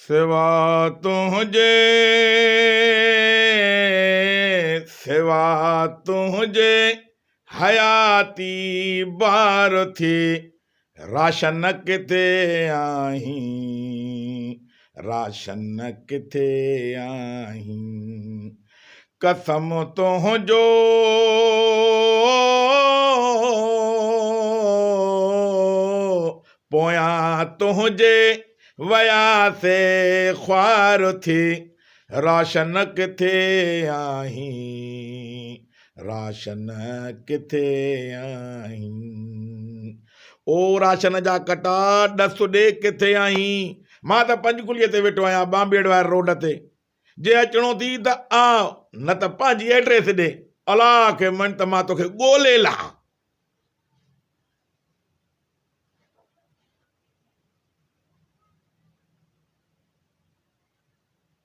सिवा तुंहिंजे हयाती बार थी राशन किथे आहीं, राशन किथे आहीं। कसम तुंहिंजो पोयां तुंहिंजे वयासे ख्वार थी राशन किथे आहीं, राशन किथे आहीं। ओ राशन जा कटा ॾस ॾे किथे आहीं। मां त पंजकुलीअ ते वेठो आहियां, बांबेड़ वारे रोड ते। जे अचिणो थी त आ, न त पंहिंजी एड्रेस ॾे, अलाह खे मञ त मां तोखे ॻोल्हे लां।